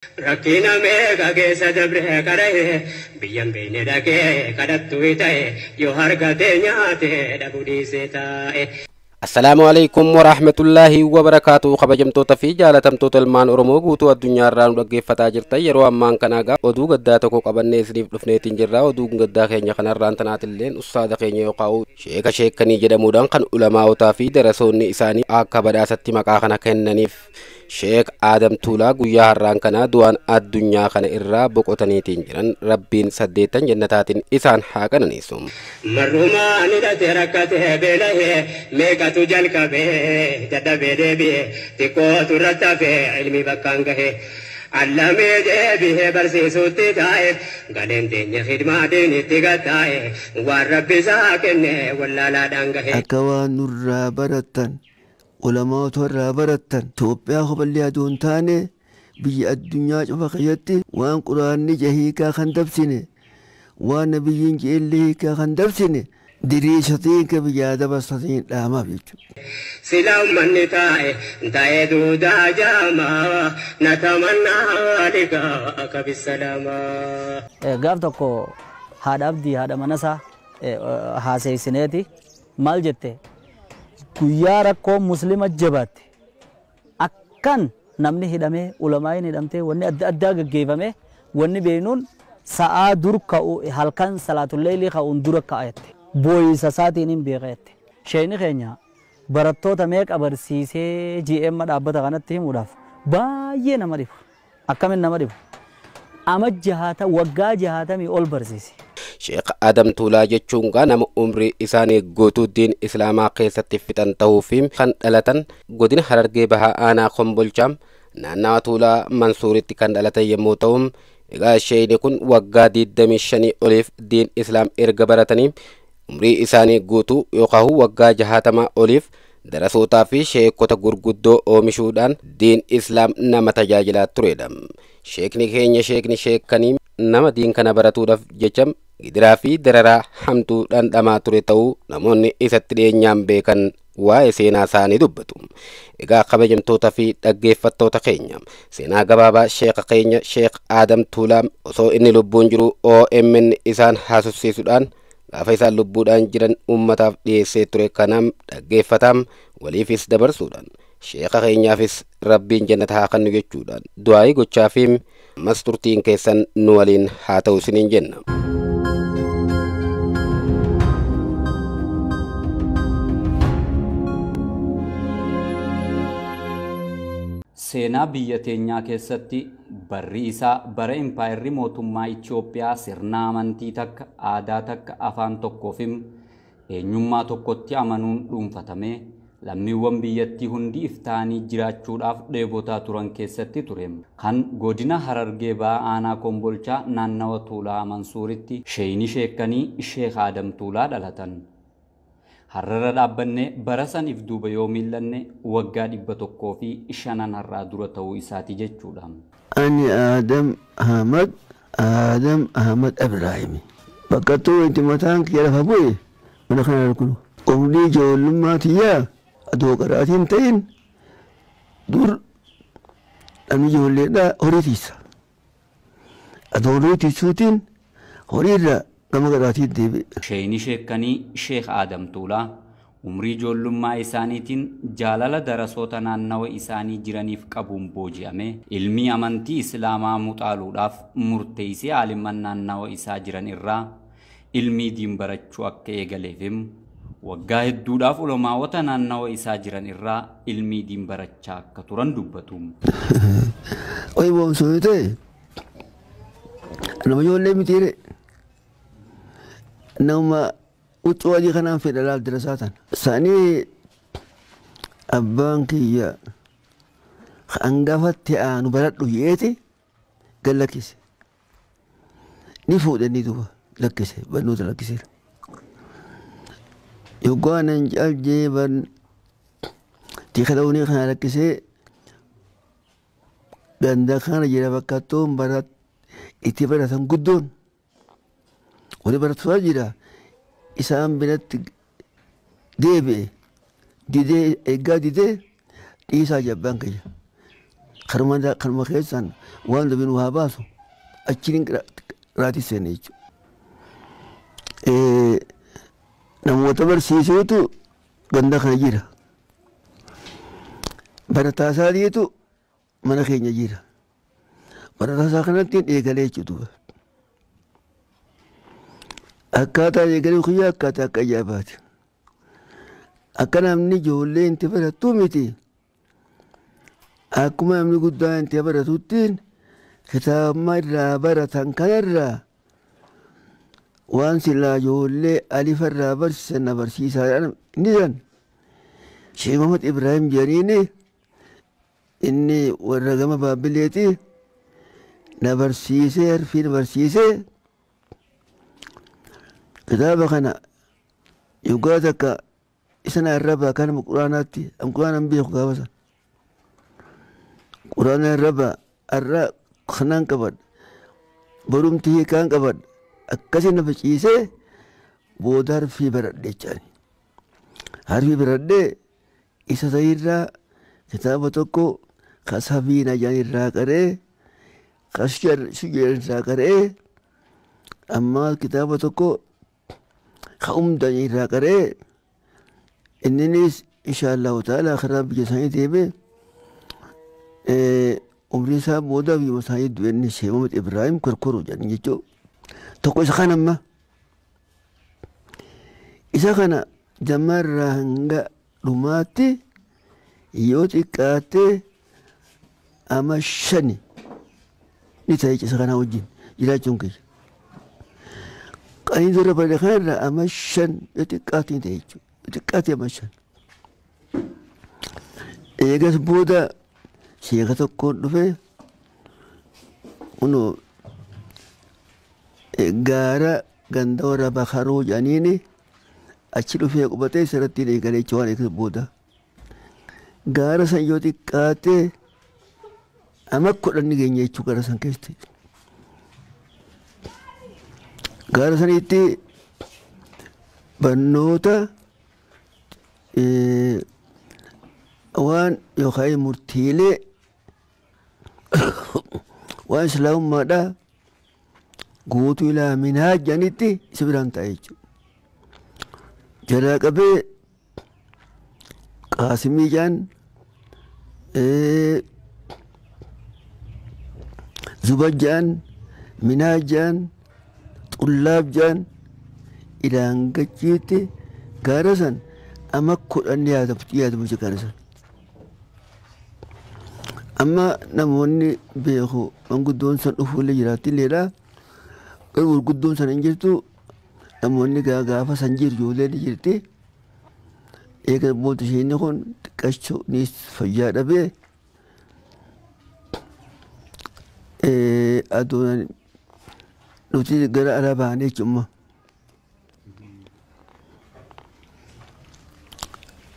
Rakina meeqa keessa dabree qara'ee biyyan beeyne dhaqee kadhattu ta'e yoo hargatee nyaatee dhabuu dhiisee taa'e. السلام عليكم ورحمة الله وبركاته خبجمتوتا في جالتمتوتا المان أرمو قوتو الدنيا ران ودقى فتاجرتا يرو أمان كناغا ودو قدا تكو قبني سريف دفنيتين جرا ودو قدا خينيا خنار ران تناتلين أستاذ خينيا يقاو شيكا شيكا نيجد مودان خن علماء تافي درسوني إساني آقا بدا ستي مقاخنا كننيف شيك آدم تولا قويا هران كنا دوان الدنيا خنا إرا بقوتانيتين جران ربين سديتان جنتاتين إسان حاقا نيسوم مرمان تركته بله ميكا تجل كبه جدبه دبه تكوت رتبه علمي بكانگه علمي دبه برسيسو تتائه قلن دين خدمة دين تغتائه والرب ساكن ولا لا دانگه أكوان الرابرتن علماء الرابرتن توبيا خبالي أدون تاني بي الدنيا فخيتي وان قرآن جهيكا خندبسيني وان نبيين جيليكا خندبسيني دريشتين كبيادة بسطين لا ما بيجو سلام من تائه دودا جاما نتمنى لك بالسلامة قابتكو هذا أبدي هذا منسا هاسي سنتي مال جتة كياركو مسلم الجبات أكن نمني هدمه علماء هدمته وني أدى جيفمه وني بينون ساعة درك هالكن صلاة الليل خاون درك آيات بوي ساتين بيغت شيني خينيا براتو تميك أبرسيسه جي إم مدابة غنت تيم وداف بايه نمريف أكمل نمريف أمد جهاتا وقا جهاتا مي أول برسيسي شيخ آدم تولا جتشونغا نم عمري إساني قوتو دين إسلاما قيسة تفتن توفيم خان دلتن قدين حررقي بها آنا خنبولشام نانا تولا منصوري تكن دلتا يموتهم إغا شيني كن وقا دي دمشاني أوليف دين إسلام إرقبرتني عمري إساني قوتو يوقاهو وقا جهاتما أوليف درسوتا في شيكوتا غرغدو اومشودان دين اسلام نما تجاجلات تريدم شيكني كينيا شيكني شيكاني نما دين كان براتو دف جچم غدرا في دررا حمتو دان دما تريتو نموني اساتدي نيام بيكن واي سينا ساني دبتم اغا خبجمتوتا في دغيفتوتا كينيا سينا غبابا شيخ كينيا شيخ ادم تولام سو اني لبونجرو او امن اسان حاسوسي سودان Afaisan lubbuudhaan jiran ummataaf dhiyeessee ture kanam dhaggeeffatam waliifis dabarsuudhaan sheekha keenyaafis rabbiin jannata haa kennu jechuudhaan du'aa gochaafiim masturtiin keessan nu waliin haa ta'u isiniin jenna. seenaa biyya teenyaa keessatti barri isaa bara impaayirri mootummaa Itoophiyaa sirna amantii takka aadaa takka afaan tokkoofiim eenyummaa tokkotti amanuun dhuunfatame lammiiwwan biyyattii hundi iftaanii jiraachuudhaaf dheebotaa turan keessatti ture kan godina Harargee Ba'aa aanaa Kombolchaa naannawa Tuulaa Mansuuritti sheeyni sheekanii Sheekh Adam Tuulaa dhalatan. Harrara dhaabbanne barasan ifduuba yoo miillanne waggaa 100 fi 5 har'aa dura ta'uu isaati jechuudha. Ani Adam Ahmad Ibrahim. Bakkattuu itti mataan kiyya lafa bu'e mana kana arginu. Umrii ijoollummaa tiyyaa adoo qaraatiin ta'in dur namni ijoolleedhaa horii tiisa. Adoo horii tiisuutiin horiirra nama qaraatiin deebi'e. Sheeyni sheekanii Sheekh Adam Tuulaa umrii ijoollummaa isaaniitiin jaalala darasoota naannawa isaanii jiraniif qabuun booji'ame ilmii amantii islaamaa muuxaaluudhaaf murteessee alimman naannawa isaa jiran irraa ilmii diin barachuu akka eegaleefim waggaa hedduudhaaf ulamaawota naannawa isaa jiran irraa ilmii diin barachaa akka turan dubbatu. Oyi boomsoo ta'e nama ijoollee mitiire nama ucuu adii kanaan fedhalaal dirasaatan sanii abbaan kiyya hangafatti aanu baradhu yeeti gad lakkise ni fuudhanii duuba lakkise barnoota lakkiseera yoggaanan jal'ee ban tiikadawunii kana lakkisee ganda kana jira bakkattoon barat itti baratan guddoon wali baratuusaa jira isaan biratti deebi'e didee eeggaa didee dhiisaa jabbaan kiyya karma keessaan waan dabinu haa baasu achiin raatii seene jechuudha. Namoota barsiisuutu ganda kana jira. Barataa isaatiitu mana keenya jira. Barataa isaa kanatti eegalee jechuudha. Akkaataa eegalee kuyyaa akkaataa akka ajaa'ibaati. Akka namni ijoollee inti barattu miti. Akkuma namni guddaa inti baratuttiin kitaaba irraa baratan kanarraa waan silaa ijoollee alifarraa barsiisan na barsiisaa ni jiran. Sheekh Muhammad Ibrahim jedhaniini inni warra gama Baabbileeti na barsiisee harfii na barsiisee kitaaba kana yogaa takka isa na arraba kanama quraanaatti quraanan beeku gaafa san quraana arraba arra kanaan qabadha barumti hiikaan qabadha akkasii na faciisee booda harfii baradhe jechaani. Harfii baradhee isa ta'irraa kitaaba tokko kasabiina jedhan irraa qaree kasujeen irraa qaree amma kitaaba tokko ka'umdan irraa qaree inninis inshaallahu ta'ala karaa biyya isaanii deeme umrii isaa booda biyya isaanii du'enni Sheekh Muhammad Ibrahim korkoruu jedhan jechuudha. Tokko isa kana amma isa kana jammarraa hanga dhumaatti yoo xiqqaatte ama 5 ni ta'e isa kana wajjin jiraachuun kiyya. Qanii dura bare kanarraa ama 5 yoo xiqqaatte ni ta'e jechuudha. Xiqqaatte ama 5. Eegas booda sheeka tokkoon dhufe kunoo gaara ganda warra Bakaroo jedhaniini achi dhufee qubatee isarratti eegalee waan eegas booda gaara san yoo xiqqaate ama 10 ni geenye jechuu gaara san keessatti. Gaara sanitti barnoota waan yookaan murtiilee waan islaamummaadhaa guutuu ilaa minaa jedhanitti isa biraan ta'e jechuudha. Jalaa qabee Qaasimii jedhan Zuba jedhan Minaa jedhan Xullaab jedhan ilaan gachiitti gaara san ama 10 yaadamu gaara san. Amma namoonni beeku manguddoon san dhufuullee jiraatilleedha. Garuu guddoon san hin jirtu namoonni gaafa san jiru ijoollee ni jirti. Eega booda isheen kun xiqqaachuu ni fayyaa dhabee adoon nuti gara ala baanee jechuudha.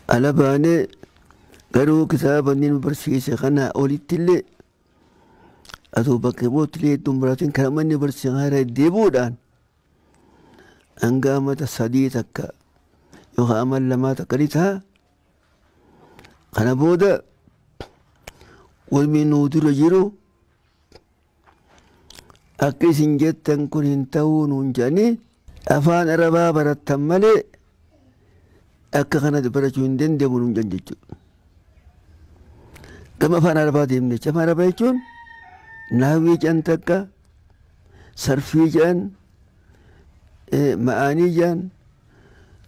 Ala baanee garuu kitaaba inni nu barsiise kana olittillee adoo bakka boottilee hedduun biraatiin kan manni barsiisan haara deebi'uudhaan hanga amata 3 takka yookaan amata 2 takka ni ta'a. Kana booda walmi nuu dura jiru akka isin jettan kun hin ta'uu nuun jedhanii afaan arabaa barattan malee akka kanatti barachuu hin dandeenyu nuun jedhan jechuudha. Gama afaan arabaa deemne afaan arabaa jechuun naawwii jedhan takka sarfii jedhan ma'aanii jedhan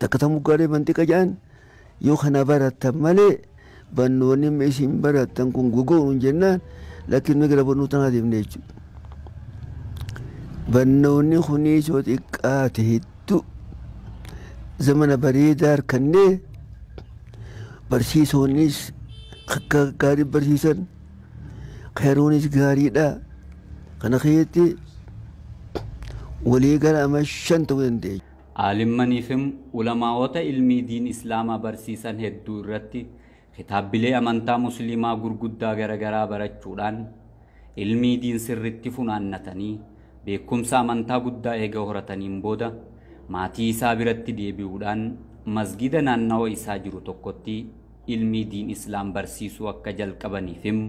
takka tamuggaalee mantiqa jedhan yoo kana barattan malee barnoonni isin barattan kun gogoo nuun jennaan lakkiin nu gara barnoo tanaa deemne jechuudha. Barnoonni kunis yoo xiqqaate hedduu zamana bareedaa harkannee barsiisonnis akka gaarii barsiisan khayruunis gaariidha. Kana keessatti walii gara ama 5 ta'uu dandeenya. Aalimmaniifim ulamaawota ilmii diin islaamaa barsiisan hedduu irratti kitaabbilee amantaa musliimaa gurguddaa garaagaraa barachuudhaan ilmii diin sirritti funaannatanii beekumsa amantaa guddaa eega horataniin booda maatii isaa biratti deebi'uudhaan masgida naannawa isaa jiru tokkotti ilmii diin islaam barsiisuu akka jalqabaniifim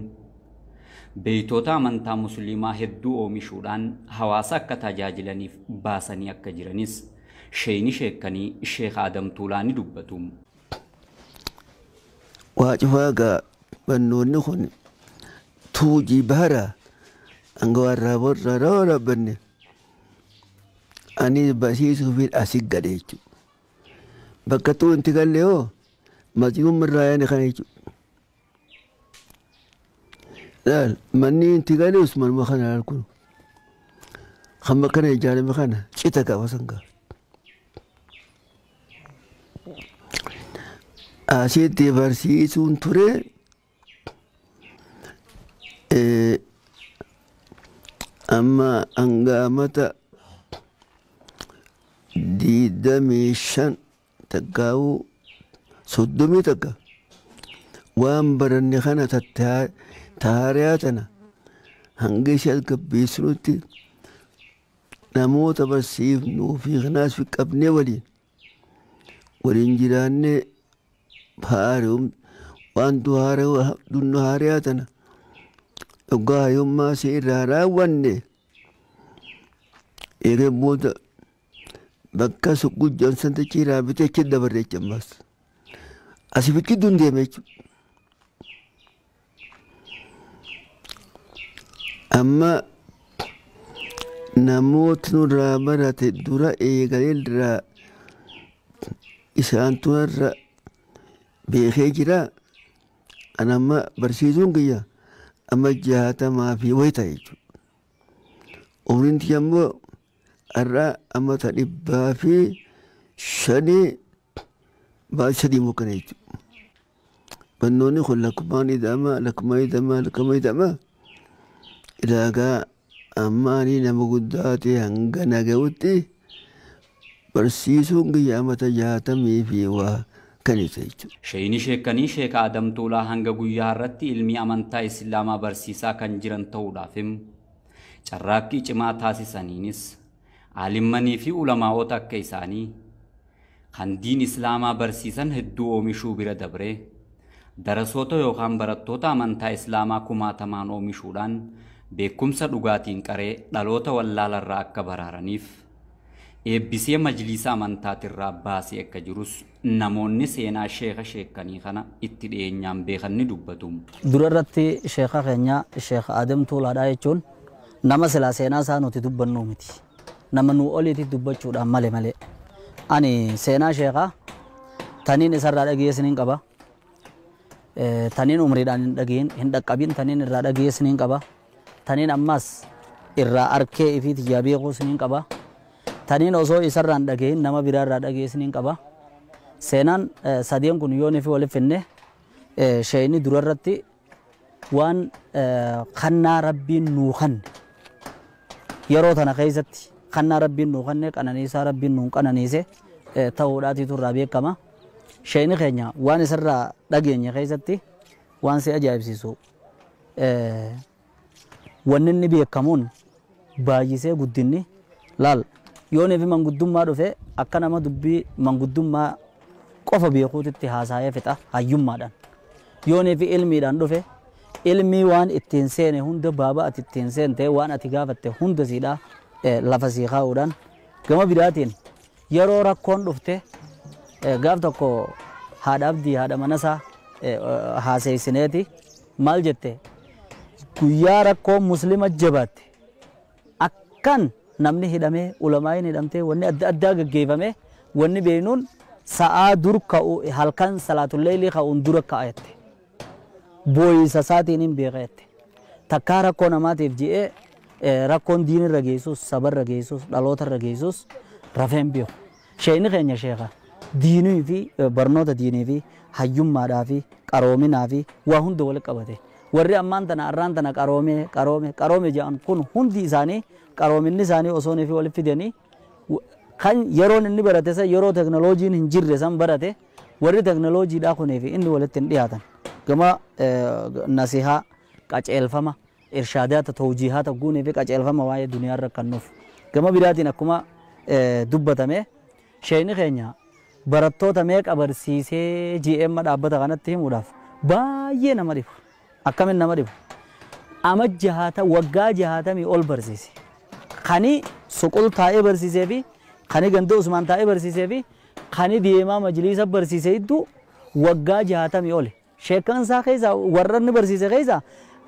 beeytoota amantaa musliimaa hedduu oomishuudhaan hawaasa akka tajaajilaniif baasanii akka jiranis sheeyni sheekanii Sheekh Adam Tuulaanii dubbatu. Waajifaagaa bannoonni kun tuujii bahara anga warraa borraa roora banne ani barsiisuufiin asii gade jechuudha. Bakka tuu inti galle hoo matiiwwan irraa yaane kana jechuudha. Laal manni inti galle usmanuma kana laal kun kan bakka na ijaarame kana cita qaba sangaa. Asitti barsiisuun ture amma hangaamata 25 takkaa'uu 30 takka waan baranne kana taariyaa tana hanga ishee gabbeessinutti namoota barsiifnuu fi kanaas fi qabnee waliin jiraannee haaruun wantu dunno haariyaa tana dhugaa yommaa si irraa raawwanne eegee booda bakka suqujjaan santachi irraa bitee achi dabarre jammaas asii fi kidduun deeme jechuudha. Amma namoota nurraa barate dura eegalee irraa isaan tunarra beekee jira. An amma barsiisuun kiyya amma 60 fi wayita jechuudha. Umriin kiyya immoo har'a amma 105 mukkana jechuudha. Bannoonni kun lakkumaan ida'ama ilaagaa amma ani nama guddaa ta'e hanga naga'utti barsiisuun kiyya amma 60 fi waa kan isa jechuudha. Sheeyni sheekanii Sheekh Adam Tuulaa hanga guyyaa irratti ilmi amantaa Islaamaa barsiisaa kan jiran ta'uudhaafim carraaqqii cimaa taasisaniinis aalimmanii fi ulamaa'ota akka isaanii kan diin Islaamaa barsiisan hedduu oomishuu bira dabree darasoota yookaan barattoota amantaa Islaamaa kumaatamaan oomishuudhaan beekumsa dhugaatiin qaree dhaloota wallaalarraa akka baraaraniif eebbisee majliisa amantaatirraa baasee akka jirus namoonni seenaa sheeka sheekanii kana itti dhiyeenyaan beekan ni dubbatu. Dura irratti sheeka keenya Sheekh Adam Tuulaadhaa jechuun nama silaa seenaa isaa nuti dubbannu miti. Nama nu oliiti dubbachuudhaan malee. Ani seenaa sheekaa taniin isarraa dhageessiniin qaba. Taniin umriidhaan hin dhaqqabin taniin irraa dhageessiniin qaba. Taniin ammas irraa arkee fi tiyyaa beekuusiniin qaba. Taniin osoo isarraan dhageessin nama biraarraa dhageessiniin qaba. Seenaan sadeen kun yoo nufi waliif finne sheeyni dura irratti waan kannaa rabbiin nuu kanne yeroo tana keessatti kannaa rabbiin nuu kanne qananiisaa rabbiin nuu qananiise ta'uudhaatiitu irraa beekama. Sheeyni keenya waan isarraa dhageenye keessatti waan si ajaa'ibsiisu wanni inni beekamuun baay'isee guddinni laal yoo neefi manguddummaa dhufe akka nama dubbii manguddummaa qofa beekuutitti haasa'ee fixa hayyummaadhaan. Yoo neefi ilmiidhaan dhufe ilmii waan ittiin seene hunda baaba ati ittiin seente waan ati gaafatte hunda siidhaa lafa sii kaa'uudhaan gama biraatiin yeroo rakkoon dhufte gaaf tokko haadha abdii haadha manasaa haaseessineeti maal jette guyyaa rakkoon muslima jabaatte akkan namni hidhamee ulamaayin hidhamtee wanni adda addaa gaggeeffame wanni beeynuun sa'aa dur ka'u halkan salaatulleelii ka'uun dura ka'atte booyisa isaatiin hin beekette takkaa rakkoo namaatiif ji'ee rakkoon diinirra geessus sabarra geessus dhalootarra geessus rafeen beeku. Sheeyni keenya sheeka diinii fi barnoota diinii fi hayyummaadhaa fi qaroominaa fi waa hunda wal qabate. Warri ammaan tana arraan tana qaroome jedhan kun hundi isaanii qaroominni isaanii osoo neefi walitti fidanii kan yeroon inni barate san yeroo teknooloojiin hin jirre san barate warri teknooloojiidhaa kunii fi inni walitti hin dhiyaatan. Gama nasihaa qaceelfama irshaadaata tawjiihaata guunii fi qaceelfama waa'ee duniyaarra kan nuuf. Gama biraatiin akkuma dubbatame sheeyni keenya barattoota meeqa barsiisee GM dhaabbata kanatti himuudhaaf baay'ee nama dhibu. Akkamiin nama dhibu. ama jahata waggaa jahatamii ol barsiise. Kani suqul taa'ee barsiisee fi kani ganda Usmaan taa'ee barsiisee fi kani deemaa majliisa barsiisee iddoo waggaa jahatamii ole. Sheekan isaa keessa warra inni barsiise keessa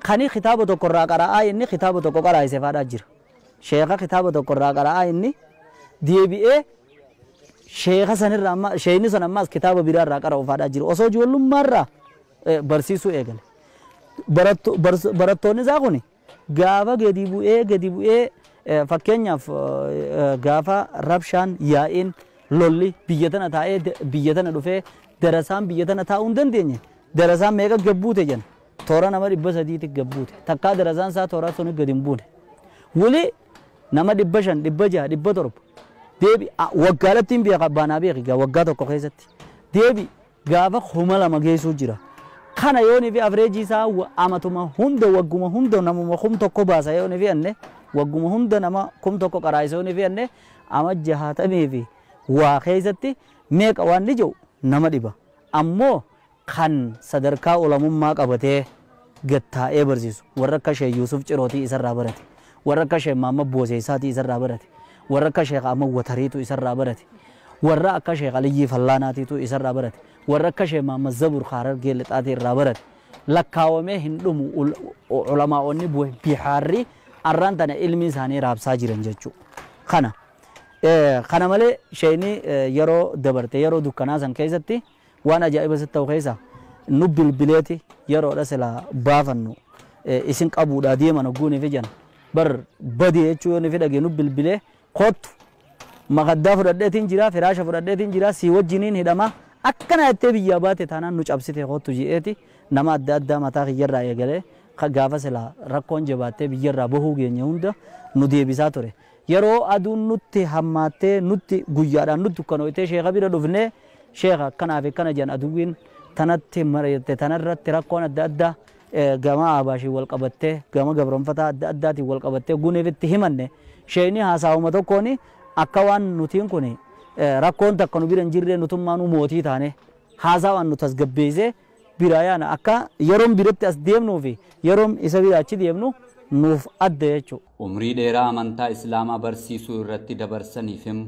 kani kitaaba tokko irraa qara'aa inni kitaaba tokko qaraa'isee faadhaa jira. Sheeka kitaaba tokko irraa qara'aa inni deebi'ee sheeka sanirraa amma sheeyni san ammas kitaaba biraa irraa qara'u faadhaa jira. Osoo ijoollummaa irraa barsiisuu eegale. Barattoonni isaa kun gaafa gadi bu'ee fakkeenyaaf gaafa rabshaan yaa'iin lolli biyya tana taa'ee biyya tana dhufee darasaan biyya tana taa'uu hin dandeenye. Darasaan meeqa gabbuute jenna. Toora nama 300 gabbuute. Takkaa darasaan isaa toora sun gadi hin buune. Wuli nama 500, 600, 700 deebi waggaadhattiin beeka baanaa beeki waggaa tokko keessatti. Deebi gaafa 2,000 geessuu jira. Kana yooni fi averejii isaa amatuma hunda wagguma hunda namuma 1,000 baasa yooni fi anne wagguma hunda nama 1,000 qaraayisa yooni fi anne ama 60 fi waa keessatti meeqa waan ni jiru nama dhiba. Ammoo kan sadarkaa olamummaa qabatee gattaa'ee barsiisu warra akka Sheekh Yuusuf Cirootii isarraa barate, warra akka Sheekh Maamad Booseessaatii isarraa barate, warra akka Sheekh Ahmad Watariitu isarraa barate, warra akka Sheekh Aliyyii Fallaanaatiitu isarraa barate, warra akka Sheekh Maamad Zabur Harargee Lixaatii irraa barate. Lakkaawamee hin dhumu ulamaa'onni bihaarri arraan tana ilmi isaanii raabsaa jiran jechuudha. Kana malee sheekni yeroo dabarte yeroo dukkanaa san keessatti waan ajaa'iba sitti ta'u keessa nu bilbileeti yeroodha sila baafannu isin qabuudhaa deeman ogguun fi jan bar badii jechuu yoo ni fidhage nu bilbilee kottu makaddaa fudhadheetiin jira firaasha fudhadheetiin jira si wajjiniin hidhama akkana jettee biyyaa baate taanaan nu cabsite kottu ji'eeti nama adda addaa mataa kiyyarraa eegalee gaafa sila rakkoon jabaattee biyyarraa bahuu keenya hunda nu deebisaa ture. Yeroo aduun nutti hammaattee nutti guyyaadhaan nutti dukkanootee sheeka bira dhufnee sheeka akkanaaf akkana jan aduun tanatti mari'atte tanarratti rakkoon adda addaa gama abaashii wal qabattee gama gabroonfataa adda addaatiin wal qabattee guneefitti himanne sheekni haasaawuma tokkoon akka waan nutiin kun rakkoon takka nu bira hin jirre nutummaa nu mootii taane haasawaan nu tasgabbeessee bira yaana akka yeroon biratti as deemnuu fi yeroon isa bira achi deemnu nuuf adda jechuudha. Umrii dheeraa amantaa Islaamaa barsiisuu irratti dabarsaniifim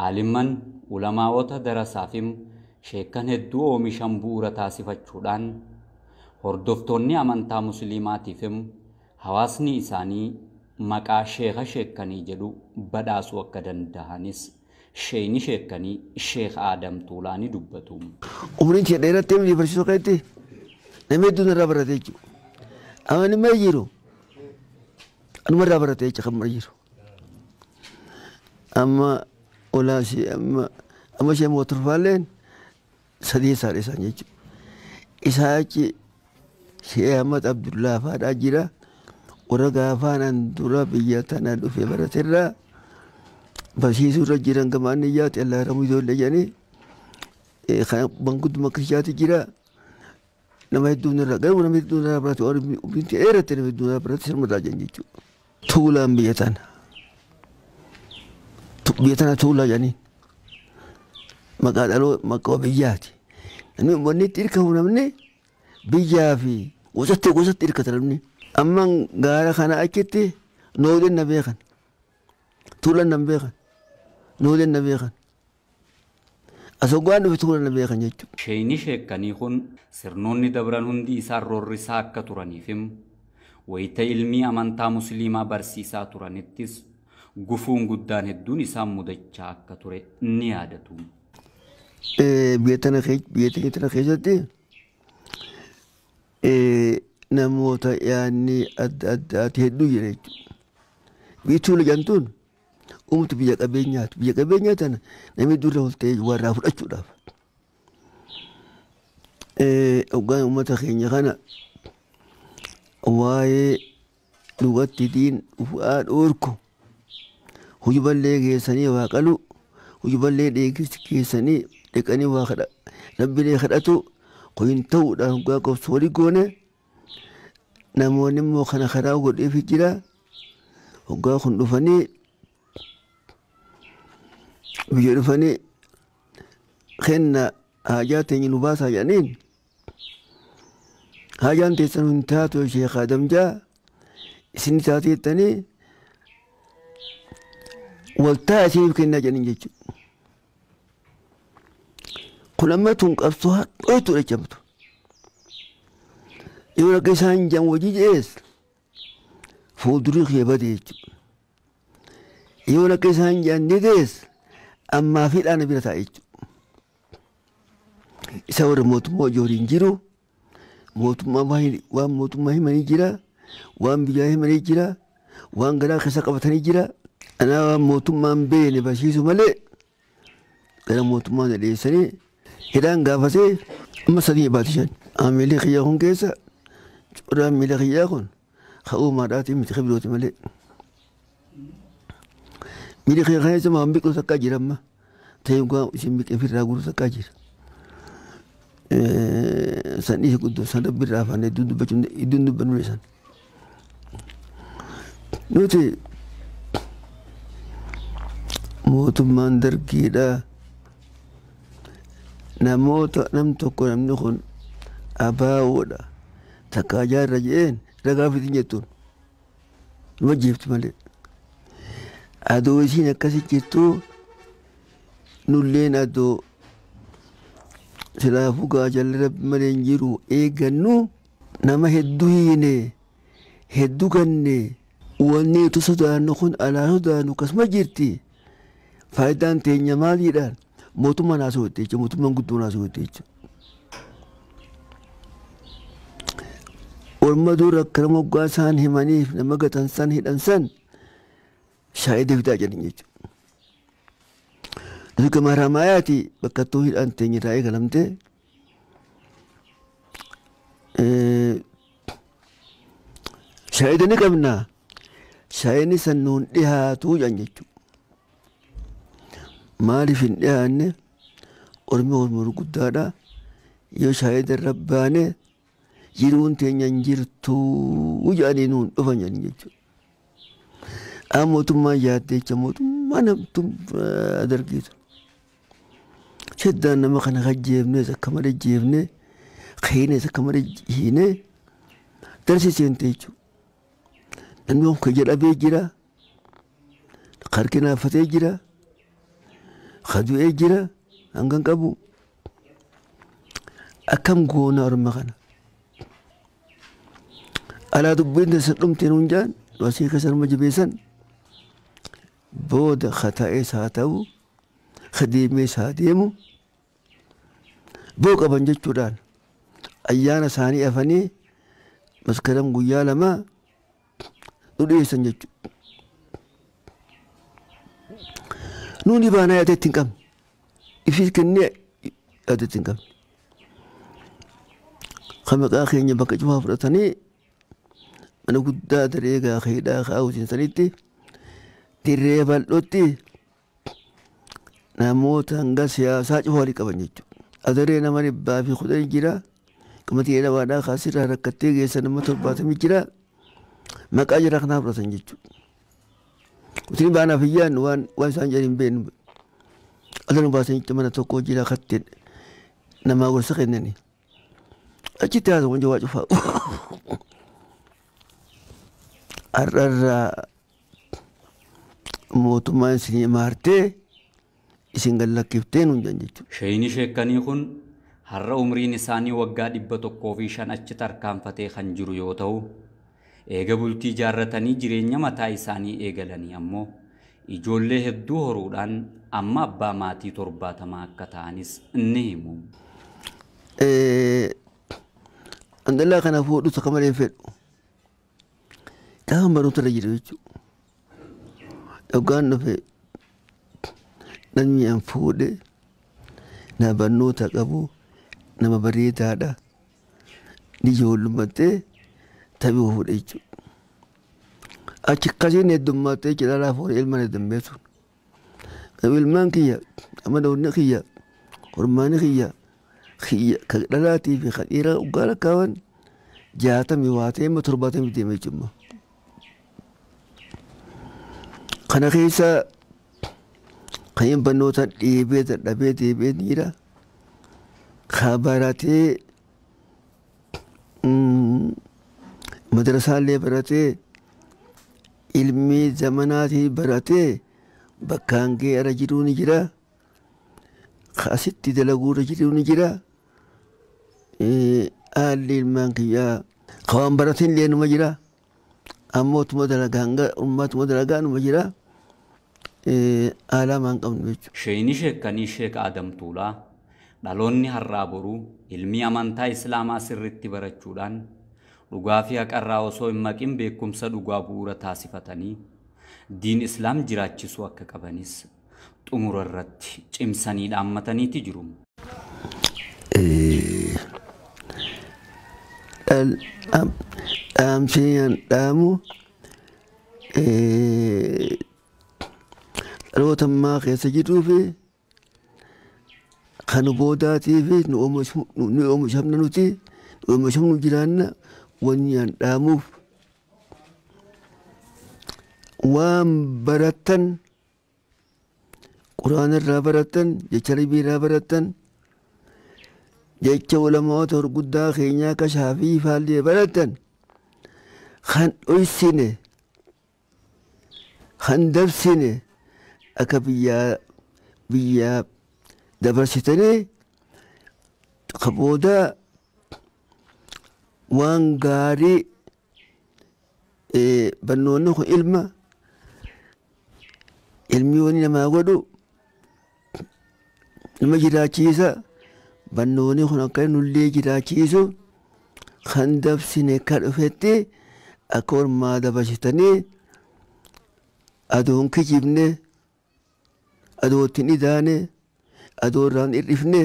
aalimman ulamaawota darasaafim sheekan hedduu oomishan bu'uura taasifachuudhaan hordoftoonni amantaa musliimaatiifim hawaasni isaanii maqaa sheeka sheekanii jedhu badhaasuu akka danda'anis sheeyni sheekanii Sheek Aadam Tuulaanii dubbatu. Umriin kee dheeratti emni barsiisuu keessatti namni hedduun irraa barate jechuudha. Amani ma jiru. Anu marraa barate jecha kan mara jiru. Amma olaashee amma ishee mootorfaalleen sadii isaadha isaan jechuudha. Isaa achi Sheek Ahmad Abdullaa faadhaa jira. Warra gaafaan dura biyya tana dhufee baraterraa barsiisuu irra jiran gamaan iyyaatti Allah ramuu ijoollee jedhanii bangudduma kirishaati jira. Nama hedduun irraa garuu nama hedduun irraa barate umriin dheeratte nama hedduun irraa barate sirma irraa jiran jechuudha. Tuulaan biyya tana tuulaa jedhanii maqaa dhaloo maqaa biyyaati. Namni wanni itti hirkamu namni biyyaa fi gosatti hirkata namni. Amma gaara kana achitti nooleen na beekan. Tuulaan na beekan. Nooleen na beekan. Asoggaan dhufe tuulaan na beekan jechuudha. Sheeyni sheekanii kun sirnoonni dabran hundi isaan roorrisaa akka turaniifim wayita ilmii amantaa musliimaa barsiisaa turanittis gufuun guddaan hedduun isaan mudachaa akka ture ni yaadatu. Biyya tana keessatti namoota yaanni adda addaati hedduu jira jechuudha. Biyyi tuula jantuun uumtu biyya qabeenyaati. Biyya qabeenyaa tana namni dura oltee warraa fudhachuudhaaf. Hoggaan uummata keenya kana waa'ee dhugatti diin ufaa dhoorku hujuballee geessanii waa qalu hujuballee geessanii dhiqanii waa rabbilee kadhatu kun ta'uudhaan hoggaa qobsu walii goone namoonni immoo kana karaa godheefi jira hoggaa kun dhufanii biyya dhufanii kenna haajaa teenya nu baasaa jedhaniin haajaan teessan hin taatu Sheek Aadam jaa isin taateettanii waltaa isiniif kennaa jedhan jechuudha. Kun amma tun qabsoo hadhootu dhachamtu. Yoo akka isaan jaan wajji jees fuuldurii kee bade jechuudha. Yoo akka isaan jaan deedees ammaa fi dhaana bira taa'e jechuudha. Isa warra mootummaa ijoolleen jiru mootummaa waan mootummaa himanii jira, waan biyyaa himanii jira, waan garaa keessa qabatanii jira. Anaa waan mootummaan beene barsiisu malee gara mootummaan dhageessanii hidhaan gaafatee amma 3 baatii 5 amiilee kiyyaa kun keessa cudhaan miila kiyyaa kun ka'uu maadhaatiin miti birooti malee. Miila kiyyaa keessa maan biqilu takkaa jira amma ta'ee waan isin biqeen firraa guru takkaa jira. San dhiise guddoo san dabbirraa afaanee iddoon dubbannu san. Nuti mootummaan dargiidha. Namoota nam tokko namni kun abaawoodha. Takkaa jaarra je'een ragaa fitin jettuun nu wajjeefti malee. Adoo isiin akkasi jirtu nulleen adoo silaafuu gaa jalli rabbi malee hin jiru eegannu nama hedduu hiine hedduu ganne wanni utu sodaannu kun alaa sodaannu akkasuma jirti. Faayidaan teenya maaliidhaan mootummaan haasawwatte jechuudha. Mootummaan guddoon haasawwatte jechuudha. Orma dura akkana moggaa isaan himaniif nama gatan san hidhan san shaayida fidaa jedhan jechuudha. Nuti gama Haramaayaati bakka ittoo hidhaan teenya taa'ee galamtee shaayida ni qabna. Shaayidni san nuun dhihaatu jedhan jechuudha. Maaliif hin dhiyaanne ormi guddaadha. Yoo shaayida irra baane jiruun teenya hin jirtu jedhanii nuun dhufan jedhan jechuudha. Amma mootummaan yaaddee jecha mootummaa namtu dargiitu. Sheddaan nama kana hajjeefne akka malee jeefne hiine akka malee hiine darsiseente jechuudha. Namni kun jedhabee jira. Harki naafatee jira. Kadu'ee jira hangan qabu akkam goona orma kana alaa dubbiin tasan dhumteen hunjaan wasii keessa nama jabeessan booda kataa'ees haa ta'u kadeemees haa deemu boo qaban jechuudhaan ayyaana isaanii afanii maskaram guyyaa 2 nu dhiyeessan jechuudha. Nuni baana yaadetti hin qabne. Ifis kennee yaadetti hin qabne. Kan maqaa keenya bakka cufaa fudhatanii mana guddaa daree gaafeedhaa kaa'uutiin sanitti dirree bal'ootti namoota hanga siyaasaa cufaa walii qaban jechuudha. Adaree nama 110 jira. Qamadii dhawaadhaa kaasirraa rakkattee geessa nama 70 jira. Maqaa jira kanaa fudhatan jechuudha. Utiin baanaaf iyyaan waan isaan jedhin beenu adan baasan mana tokko jira katte nama gorsa kennani achitti haa ta'u waa cufaa har'arraa mootummaan isinii maartee isin gallakkiftee nuun jedhan jechuudha. Sheeyini sheekkanii kun har'a umriin isaanii waggaa 105 achi tarkaanfatee kan jiru yoo ta'u eega bultii jaarratanii jireenya mataa isaanii eegalanii ammoo ijoollee hedduu horuudhaan amma abbaa maatii 70 akka ta'anis ni himu. Andallaa kana fuudhu takka malee fedhu. Gaafa barnoota irra jiru jechuudha. Yookaan dhufe namni an fuudhe nama barnoota qabu nama bareedaadha. Ni ijoollummattee tabii fuudhe jechuudha. Achi akkasiin heddummattee jedhaa fuudhe ilmaan heddummeessu. Ilmaan kiyya amma daawwanni kiyya hormaani kiyya kan dhalaatii fi kan dhiiraa dhugaa lakkaawan 60 waa ta'e 70 deemee jechuudha. Kana keessa kan barnoota dhiibee dadhabee deebi'ee jira. Kan baratee madrasaallee baratee ilmi zamanaatii baratee bakkaan ga'e irra jiruu ni jira. Asitti dalaguu irra jiruu ni jira. Haalli ilmaan kiyyaa kawaan baratiin illee numa jira. Ammootuma dalagaa numa jira. Haala maan qabnu jechuudha. Sheeyini sheekanii Sheek Adam Tuulaa dhaloonni har'aa boruu ilmi amantaa Islaamaa sirriitti barachuudhaan dhugaa fi haqarraa osoo hin maqin beekumsa dhugaa bu'uura taasifatanii diin Islaam jiraachisuu akka qabanis xumura irratti cimsanii dhaammataniiti jiru. Dhaamseen dhaamu dhaloota ammaa keessa jiruu fi kan boodaatii fi nu oomishamna nuti nu oomishamnu jiraanna wanni aan dhaamuuf waan baratan quraana irraa baratan jecha rabbii irraa baratan jecha ulamaata gurguddaa keenyaa akka Shaafii faallee baratan kan dhoysine kan dabsine akka biyyaa dabarsitanii ka booda waan gaarii barnoonni kun ilmi wani namaa godhu nama jiraachiisa. Barnoonni kun akka nullee jiraachiisu kan dabsine ka dhufetti akka ormaa dabarsitanii adoon kijibne adoottiin idaane adoo irraan hir'ifne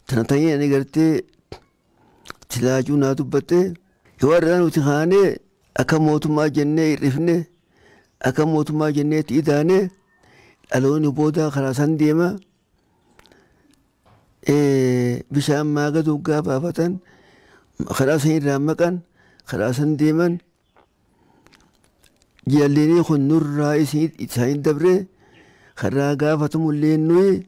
tana ta'ee ani gartee silaajuu naa dubbatte yoo irraa nuti kaanee akka mootummaa jennee hir'ifne akka mootummaa jenneetti idaane dhaloonni booda karaa san deema. Bishaan maaga duggaa baafatan karaa san irraa maqan karaa san deeman jaallenii kun nurraa isaan dabre karaa gaafatamullee nuyi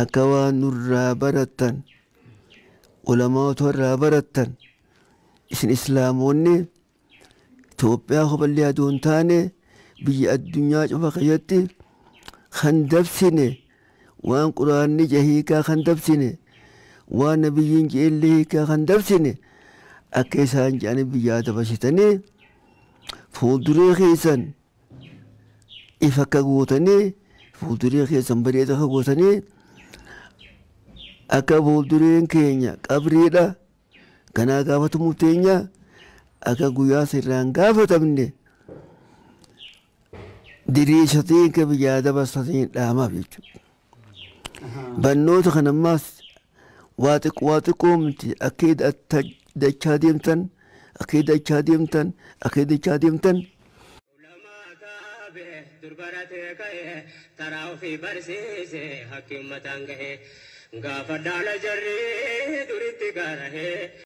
akka waan nurraa baratan ulamaatu irraa baratan isin islaamoonni Itoophiyaa kophallee adoon taane biyya addunyaa cufa keessatti kan dabsine waan quraanni jahiikaa kan dabsine waan nabiyyiin jeellee hiikaa kan dabsine akka isaan jedhanii biyyaa dabarsitanii fuulduree keessan ifa akka gootanii fuulduree keessan bareeda akka gootanii akka fuuldureen keenya qabriidha ganaa gaafatamu teenya akka guyyaa sirraan gaafatamne diriirsatee akka biyyaa dabarsatanii dhaamaaf jechuudha. Barnoota kan ammaas waa xiqqoo miti akka dachaa deemtan akka dachaa deemtan akka dachaa deemtan. Durbaratee ka'ee taraa ofii barsiisee hakki uummataan gahee gaafa dhaala jarri duritti gaarahee.